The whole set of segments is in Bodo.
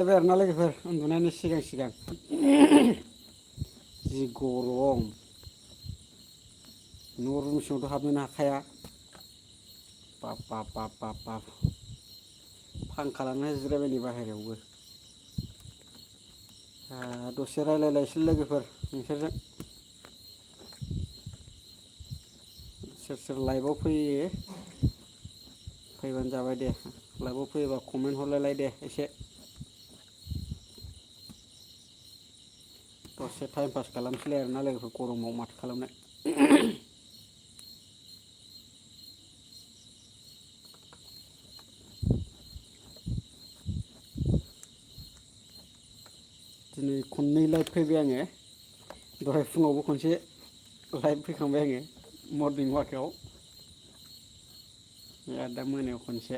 बेरना लोगोफोर उन्दुनायनि सिगां सिगां जि गरम न' रुम सिङावथ' हाबनोनो हाखाया बाब फांखा लाना जिरायबाय नै बाहेरायावबो दसे रायलायलायसै लोगोफोर नोंसोरजों सोर सोर लाइभआव फैयो फैबानो जाबाय दे लाइभआव फैयोबा कमेन्ट हरलायलाय दे एसे दसे टाइम पास खालामसैलाय आरोना लोगोफोर गरमाव माथो खालामनो दिनै खननै लाइभ फैबाय आङो दहाय फुङावबो खनसे लाइभ फैखांबाय आङो मर्निं वाकआव आरो दा मोनायाव खनसे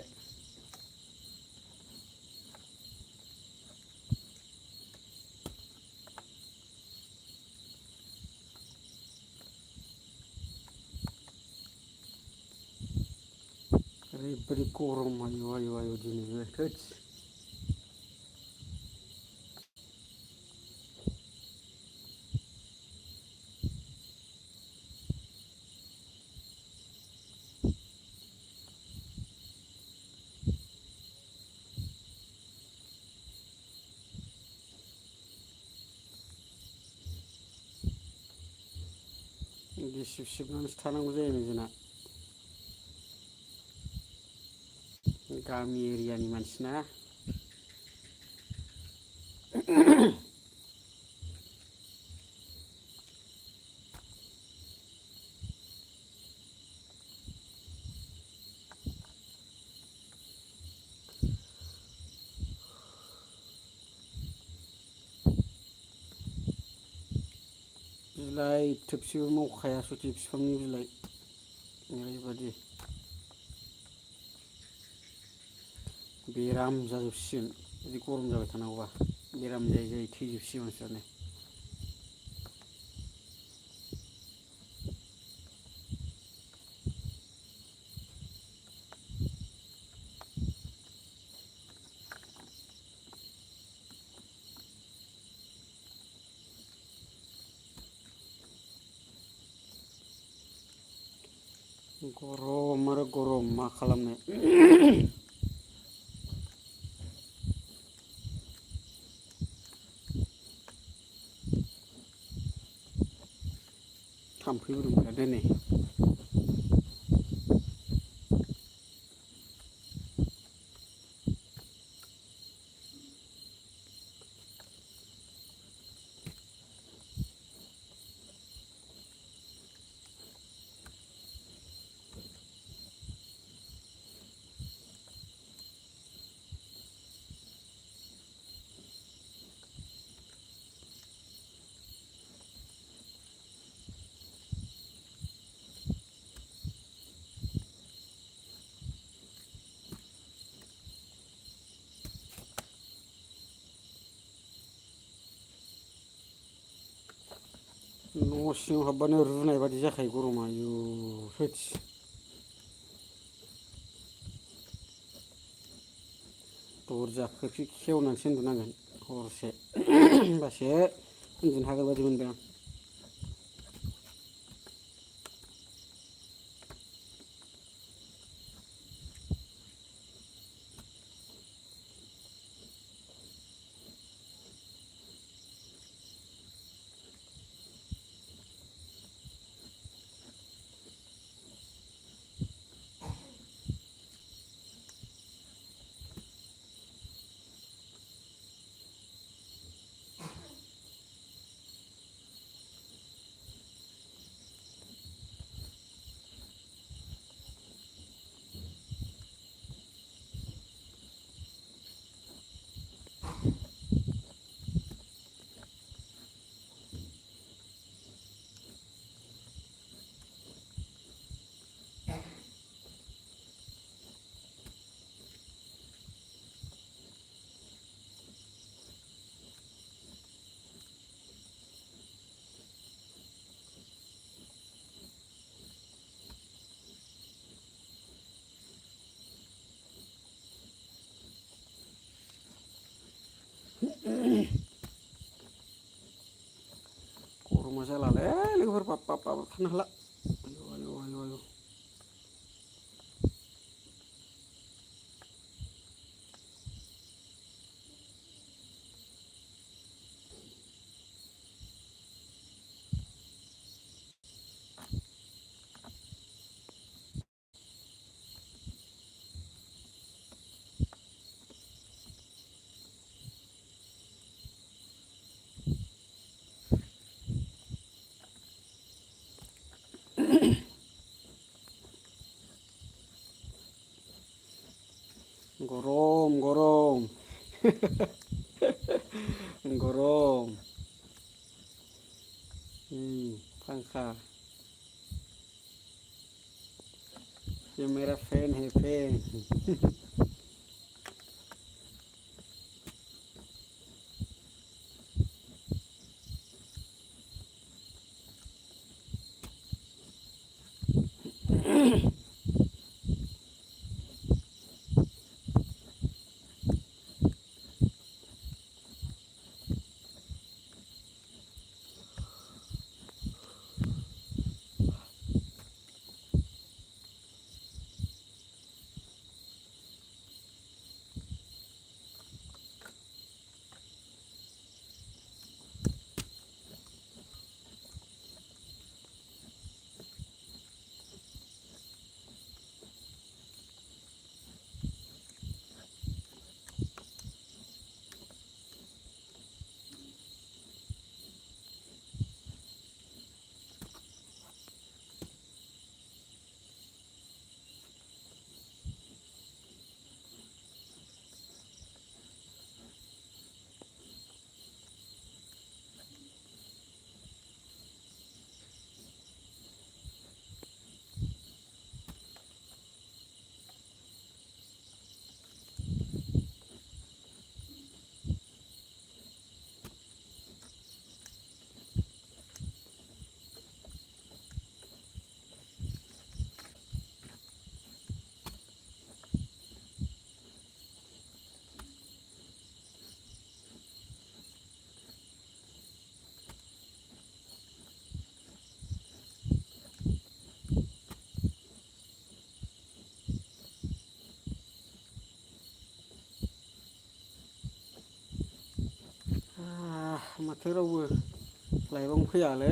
ओरैबायदि गरम आयु दिनैबो थोस गिसिब सिबनानैसो थानांगौ जायो नै जोंना गामि एरियानि मानसिना बिलाइ थोबसेबो मावखाया सथि बिफांनि बिलाइ ओरैबायदि बेराम जाजोबसिगोन बिदि गरम जाबाय थानांगौबा बेराम जायै जायै थैजोबसिगोन मानसिफ्रानो गरम आरो गरम मा खालामनो थाम्फैबो दंखायो नै न' सिङाव हाबबानो रुनाय बादि जाखायो गरमा आयु थोस दरजा खोरखि खेवनानैसो उन्दुनांगोन हरसे होमबासो उन्दुनो हागोन बादि मोनबाय आं जालालै लोगोफोर बाब बाब बाब थानो हाला आयु आयु आयु आयु गरम गरम गरम पंखा ये मेरा फैन है फैन माथो रावबो लाइभआवनो फैयालै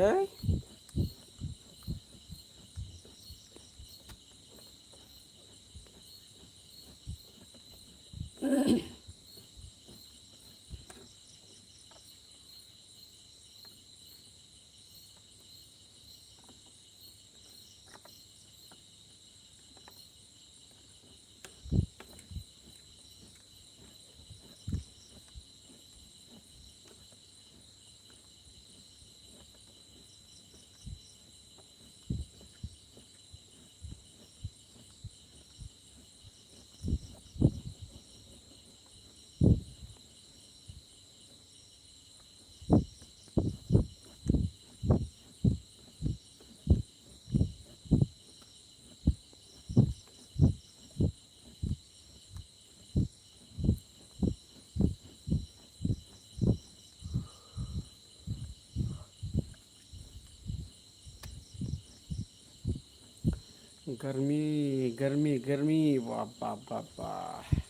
गर्मी गर्मी गर्मी वाह वाह वाह वाह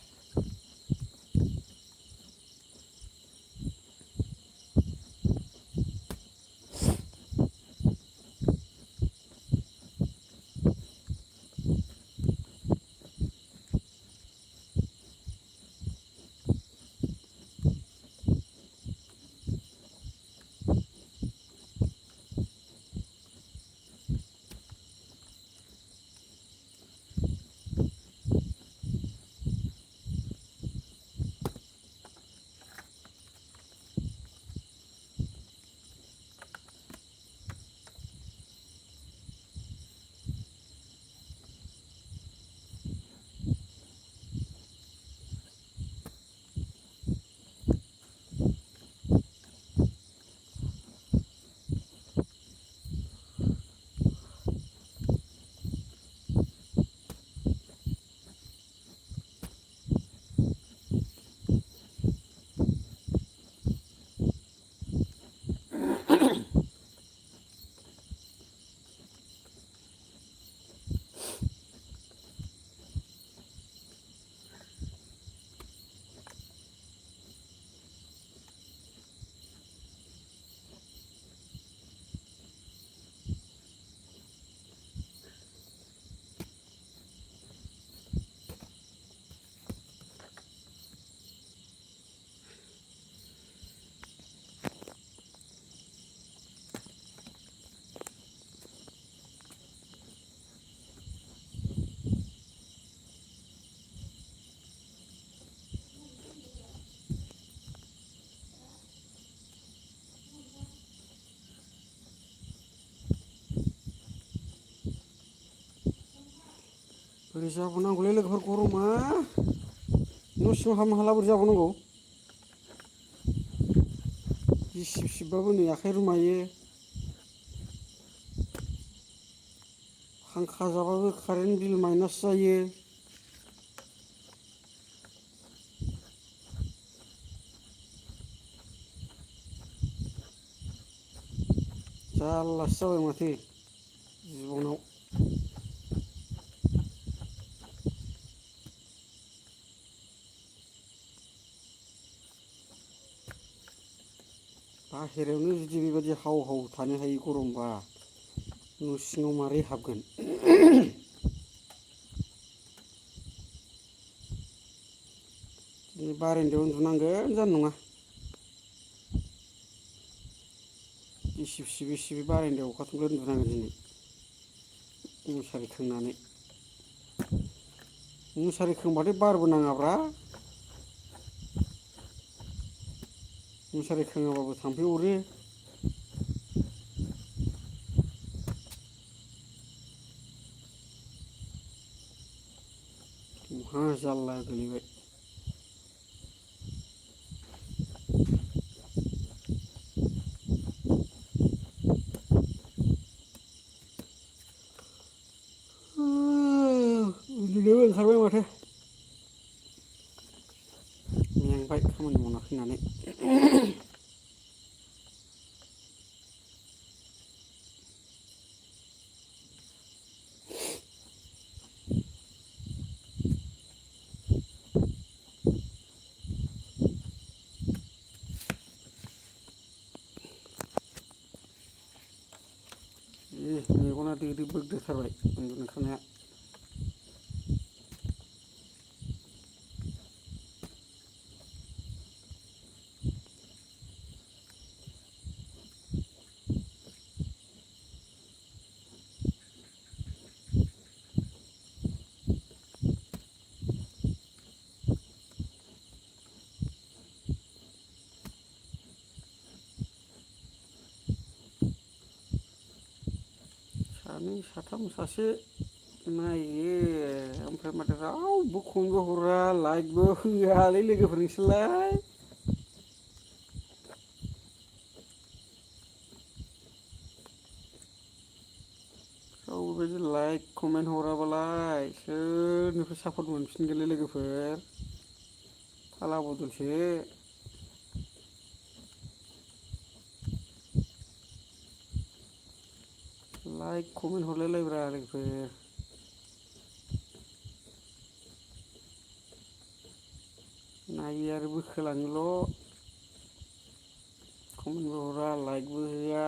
बोरै जाबावनांगौलै लोगोफोर गरमा न' सिङाव हाबनो हाला बोरै जाबावनांगौ गिसिब सिबबाबो नै आखाइ रुमायो फांखा जाबाबो कारेन्ट बिल माइनास जायो जारलासो जाबाय माथो जिबनाव बाहेरायावनो जुदि बेबायदि हाव हाव थानो हायि गरमबा न' सिङाव मारै हाबगोन दिनै बारान्दायाव उन्दुनांगोन जानाय नङा गिसिब सिबै सिबै बारान्दायाव अखा थमब्लेद उन्दुनांगोन दिनै मुसारि खोंनानै मुसारि खोंबाथाय बारबो नाङाब्रा मुसारि खोङाबाबो थाम्फै अरो महा जारला गोलैबाय उन्दुनोबो ओंखारबाय माथो मेंबाय खामानि मावना फैनानै मेगना दैदै बोग्दोथारबाय उन्दुनो ओंखारनाया सानै साथाम सासे नायो ओमफ्राय माथो रावबो खनबो हरा लाइकबो होआलै लोगोफोर नोंसोरलाय रावबो बेबायदि लाइक कमेन्ट हराबालाय सोरनिफ्राय सापर्ट मोनफिनगोनलै लोगोफोर फाला बदलसो लाइक कमेन्ट हरलायलायब्रा लोगोफोर नायो आरो बोखोलाङोल' कमेन्टबो हरा लाइकबो होआ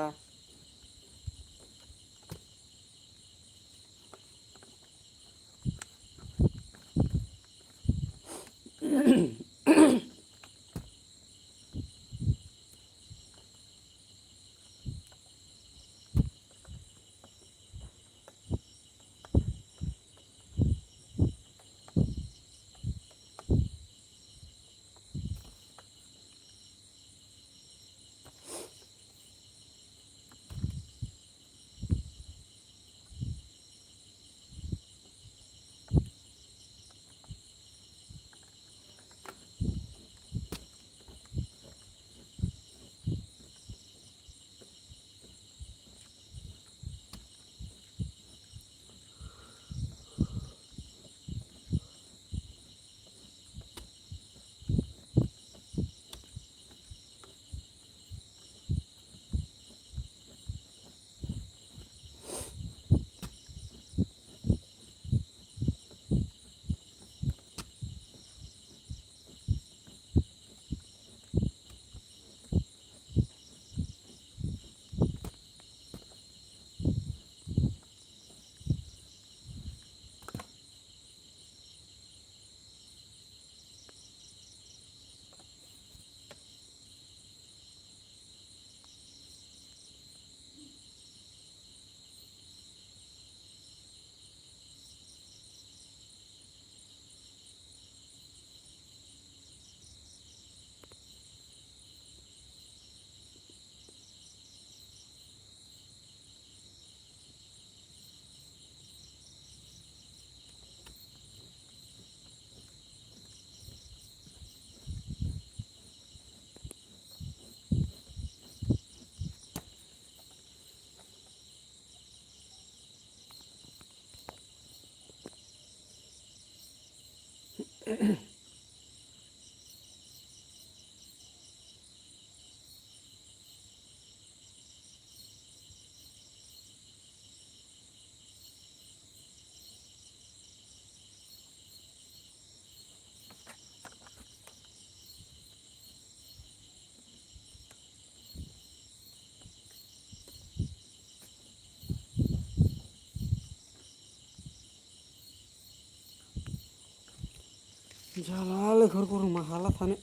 जाला लेखर गरमा हाला थानो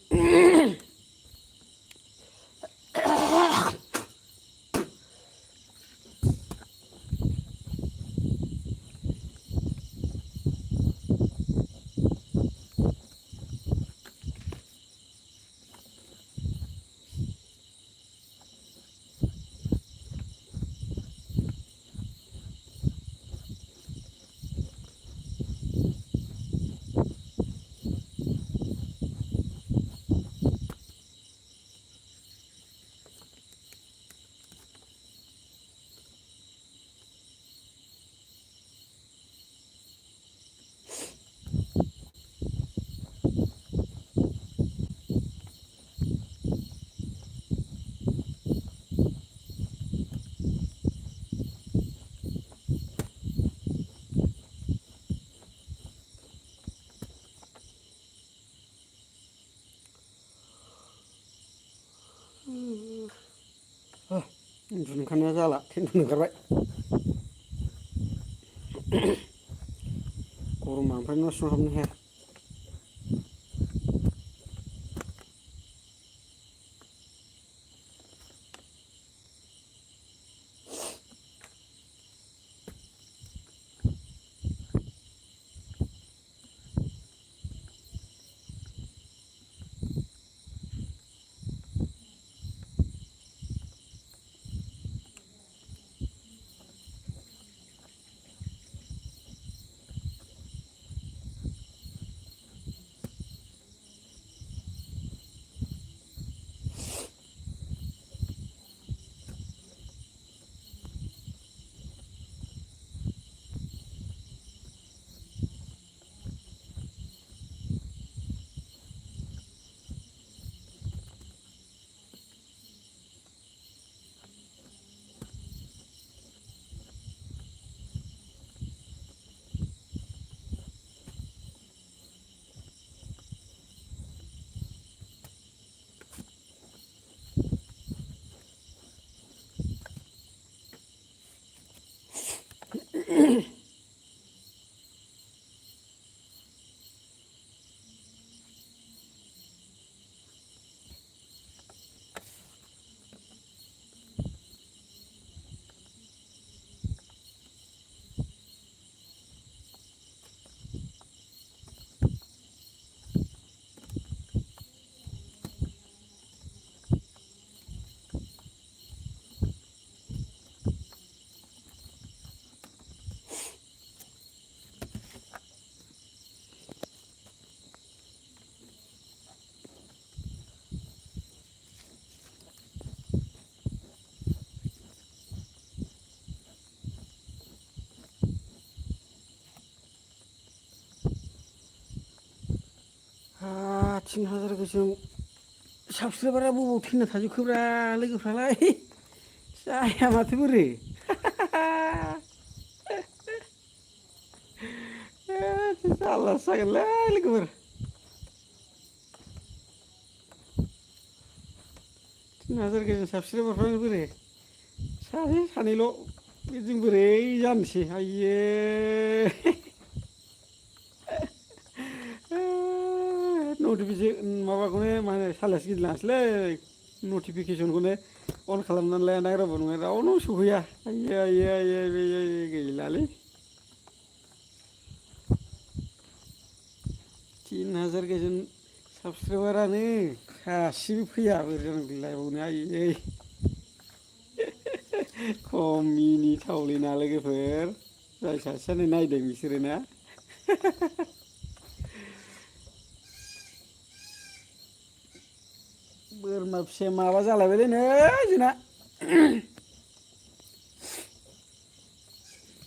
उन्दुनो ओंखारनाया जाला टेनसन ओंखारबाय गरमा ओमफ्राय न' सिङाव हाबनो हाया हा 3000 गोजौ साबस्क्राइबारा बबाव थैना थाजोबखोब्रा लोगोफ्रालाय जाया माथो बोरो जारलासो जागोनलै लोगोफोर 3000 गोजौ साबस्क्राइबारफ्रानो बोरो सासे सानैल' बेजों बोरै जानोसै आइये नटिफिकेसन माबाखौनो मा होनो सालायनो गिदिरलाङासैलै नटिफिकेसनखौनो अन खालामनानै लाया नागिराबो नङा रावनाव सौहैया आइये आइये आइये आइये गैलालै 3000 गोजोन साबस्क्राइबारानो सासेबो फैया बोरै जानांगौ आइयै खम मिनिथावलै लोगोफोर जाय सासेयानो नायदों बिसोरो ना बोरमा फिसाया माबा जालायबायलै नै जोंना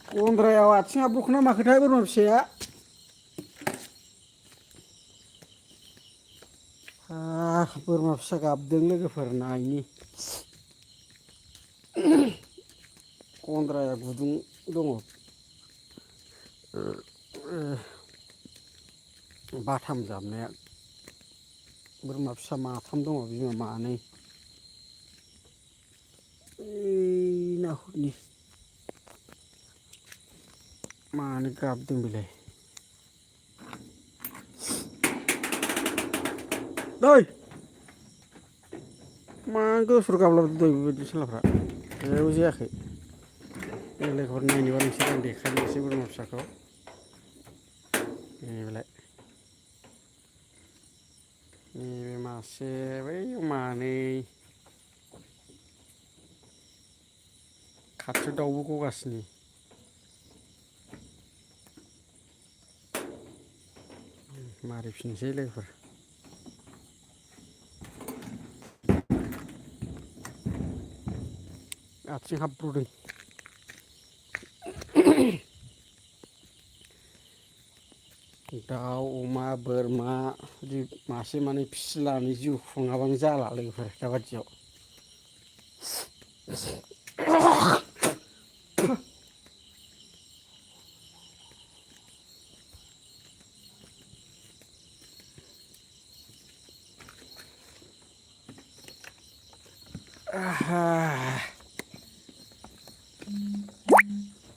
गन्द्रायाव आथिङा बखोना माखोथाय बोरमा फिसाया बोरमा फिसा गाबदों लोगोफोर नायनि गन्द्राया गुदुं दङ बाथाम जाबनाया बोरमा फिसा माथाम दङ बिमा मानै नाहरनि मानो गाबदों बेलाय दै मा गोसोर गाबलाबायदों दहाय बेबायदि सालाफ्रा जेबो जायाखै लोगोफोर नायनोबा नोंसोर आं देखायनोसै बोरमा फिसाखौ नैबेलाय नैबे मासे बै मानै खाथियाव दाउबो गगासिनो मारिफिनसै लोगोफोर आथिं हाब्रुदों दाउ अमा बोरमा बिदि मासे मानै फिसिनानै जिउ खुङाबानो जाला लोगोफोर दाबादियाव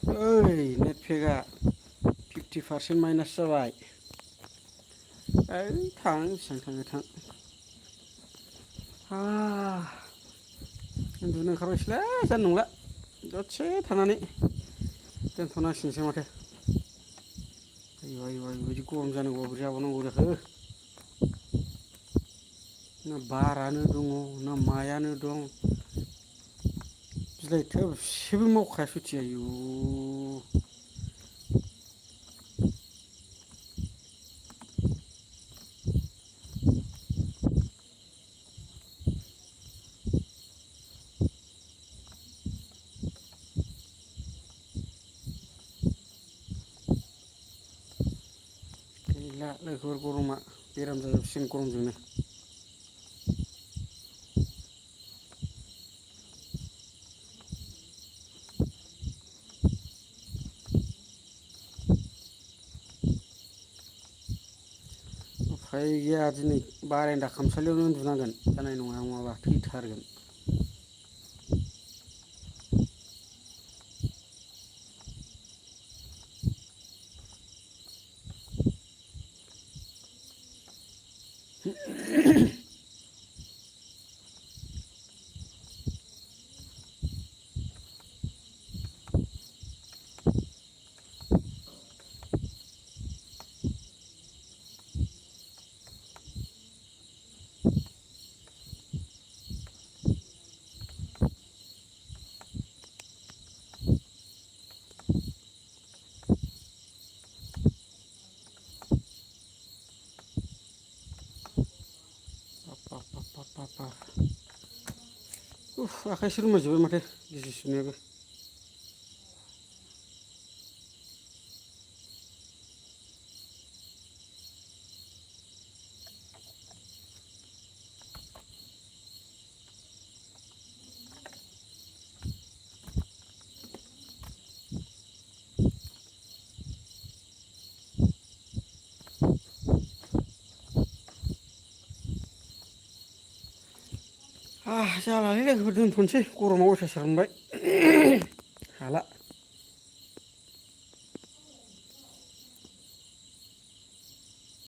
ओइ नेट पेकआ 50% माइनास जाबाय ओइ थां बेसेबां थाङो थां उन्दुनो ओंखारबायसैलै जानाय नंला दसे थानानै दोनथ'नांसिगोनसो माथो आयु बिदि गरम जानांगौबा बोरै जाबावनांगौ जाखो ना बारानो दङ ना मायानो दं बिलाइ थोबसेबो मावखाया सुथि आयु गैला लोगोफोर गरमा बेराम जाजोबसिगोन गरमजोंनो उफाय गैया दिनै बारेन्दा खामसालियावनो उन्दुनांगोन जानाय नङा नङाबा थैथारगोन आखाइ सोरमाजोब्बाय माथो गिसि सुनायाबो जालालै लोगोफोर दोनथ'नोसै गरमा अयथासार मोनबाय हाला